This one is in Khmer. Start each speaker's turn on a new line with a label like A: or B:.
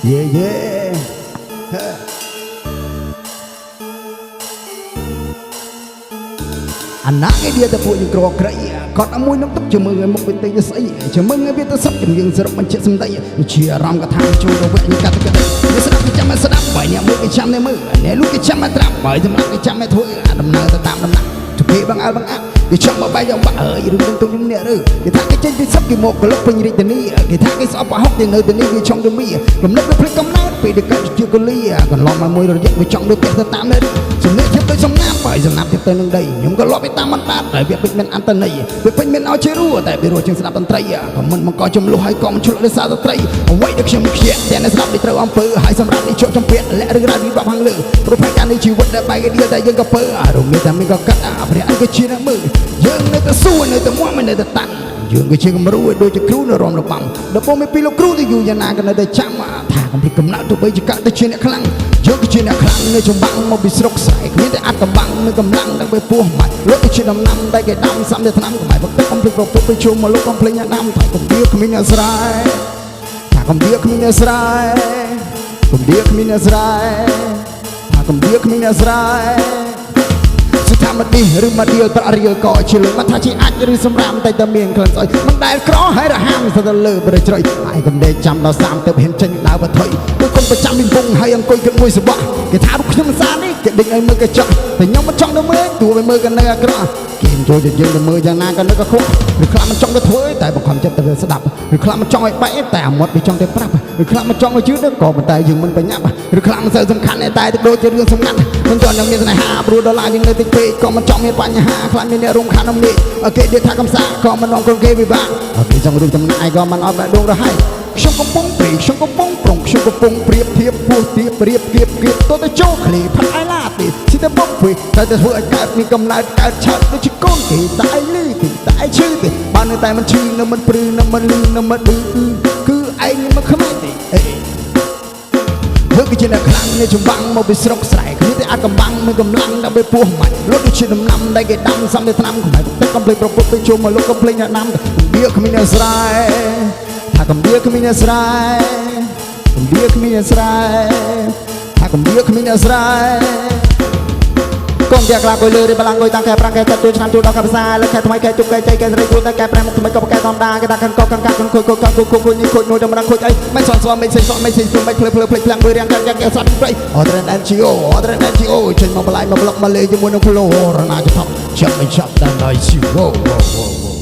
A: Yeah yeah អាណាគេវាទៅពួកយើងក្រក្រៃគាត់អមួយនឹងទឹកជាមួយមុខវិទ័យស្អីជាមួយវាទៅសឹកជំយើងសរុបបញ្ជាក់សម្ដីជាអារម្មណ៍កថាចូលទៅវិញកាត់ទៅវាស្ដាប់គេចាំស្ដាប់បើអ្នកមួយគេចាំនៅមើលអ្នកលូកគេចាំត្រាប់បើសម្រាប់គេចាំធ្វើដំណើរទៅតាមដំណាក់ទៅគេបងអើបងអាគេចង់មកបាយយ៉ាងបាក់អើយរឿងនឹងទុំអ្នករើគេថាគេចេញពីសឹកគេមកក្លុកពេញរាជធានីគេថាគេស្អប់ប្រហុកទៅនៅទីនេះវាចង់ទៅមីកំណត់ទៅភ្លេចកំណត់ពេលដែលកើតជាកលីកន្លងមកមួយរយៈវាចង់ទៅទៅតាមនេះសម្លេងធៀបទៅសំណាប់បើសំណាប់ធៀបទៅនឹងដីខ្ញុំក៏លាប់ទៅតាមមិនដាច់តែវាពេញមានអន្តន័យវាពេញមានឲ្យជារស់តែវារស់ជាងស្ដាប់តន្ត្រីក៏មិនមកក៏ចំលោះហើយក៏មិនឆ្លុះដោយសារតន្ត្រីអ្វីដែលខ្ញុំខ្ជិលតែនៅស្ដាប់នេះត្រូវអំពើហើយសម្រាប់នេះជាប់ចំពាក់លាក់រឿងរ៉ាវវិបត្តិខាងលើប្រភេទការនៃជីវិតដែលបែកគ្នាតែយើងក៏ពើរំមានតែមានក៏កាត់ព្រះអង្គក៏ជាអ្នកមើលយើងនៅតែសួរនៅតែមួយមិននៅតែតាន់យើងក៏ជាគំរូឲ្យដូចជាគ្រូនៅរំលបងដល់ពុំមានពីលោកគ្រូទៅយូរយ៉ាងណាក៏នៅតែចាំថាកំពីកំណត់ទៅបីជាកាត់ទៅជាអ្នកខ្លាំងយើងក៏ជាអ្នកខ្លាំងនៅចំបាំងមកពីស្រុកស្រែគ្មានតែអត់កំបាំងនៅកម្លាំងដល់ពេលពោះម៉ាច់លោកក៏ជាដំណាំតែគេដាំសំតែថ្នាំកំបែបទឹកកំពីប្រពុតទៅជុំមកលោកកំភ្លេងអ្នកដាំថាកំពីគ្មានអ្នកស្រែថាកំពីគ្មានអ្នកស្រែកំពីគ្មានអ្នកស្រែថាកំពីគ្មានអ្នកស្រែសុថាមកនេះឬមកដៀលប្រាក់រៀលក៏ជាលើមកថាជាអាចឬសម្រាមតែតែមានក្លិនស្អុយមិនដែលក្រហើយរហាមទៅលើបរិជ្រៃហើយកំដេកចាំដល់30ទៅហ៊ានចេញដើរបថុយគឺគុំប្រចាំពីពងហើយអង្គុយគិតមួយសបោះគេថាខ្ញុំសានេះគេដេញឲ្យមើលកញ្ចក់តែខ្ញុំមិនចង់ទៅមើលទោះបីមើលក៏នៅអាក្រក់គេចូលទៅយើងទៅមើលយ៉ាងណាក៏នៅក៏ខុសឬខ្លះមិនចង់ទៅធ្វើតែបង្ខំចិត្តទៅស្ដាប់ឬខ្លះមិនចង់ឲ្យបែកតែអាមាត់វាចង់ទៅប្រាប់ឬខ្លះមិនចង់ឲ្យជឿទៅក៏ប៉ុន្តែយើងមិនបញ្ញាប់ឬខ្លះមិនសូវសំខាន់តែទៅដូចជារឿងសំខាន់មិនទាន់នឹងមានស្នេហាព្រោះដុល្លារយើងនៅតិចពេកក៏មិនចង់មានបញ្ហាខ្លាចមានអ្នករំខានអំនេះគេនិយាយថាកំសាក៏មិនអងក្រុមគេវិបាកគេចង់រួមចំណាយក៏មិនអត់បែកដងរហ័យខ្ញុំកំពុងព្រីខ្ញុំកំពុងប្រុងខ្ញុំកំពុងប្រៀបធៀបពោះទៀបប្រៀបគៀបគៀបទៅចូលឃ្លីផាត់អីឡាទីស៊ីតែបុកព្រីតែធ្វើឲ្យកើតមានកំណើតកើតឆាត់ដូចជាកូនគេតែឯលីទីតែឯឈឺទេបាននៅតែមិនឈឺនៅមិនព្រឺនៅមិនលឺនៅមិនឌឺគឺឯងមិនខ្មៅទេយើងគឺជាអ្នកខ្លាំងនៃចម្បាំងមកពីស្រុកស្រែគ្នាតែអាចកំបាំងមានកម្លាំងដើម្បីពោះម៉ាច់លោកគឺជាដំណាំដែលគេដាំសំតែថ្នាំខ្មែរទឹកកំភ្លេចប្រពុតទៅជុំមកលោកកំភ្លេចអ្នកដាំវាគ្មានអ្នកស្រែថាកំវាគ្មានអ្នកស្រែកំវាគ្មានអ្នកស្រែថាកំវាគ្មានអ្នកស្រែកុំតែក្លាគួយលើឬបលាំងគួយតាំងកែប្រាំងកែចាត់ជួយឆ្នាំជួយដល់កែភាសាលើកែថ្មីកែជប់កែចៃកែសេរីគួយតែកែប្រែមុខថ្មីក៏កែតំដាកែដាក់ខាងកកខាងកាក់ខាងគួយនេះគួយនោះតម្រងគួយអីមិនសនស្វមិនសេសមិនសេសមិនភ្លើភ្លេចផ្លាំងមួយរាងកែកែសាត់ព្រៃអត់ត្រេន NGO ចេញមកបន្លាយមកប្លុកមកលេជាមួយនឹងផ្លោរណាចថប់ចាប់មិនចាប់ដល់ ICO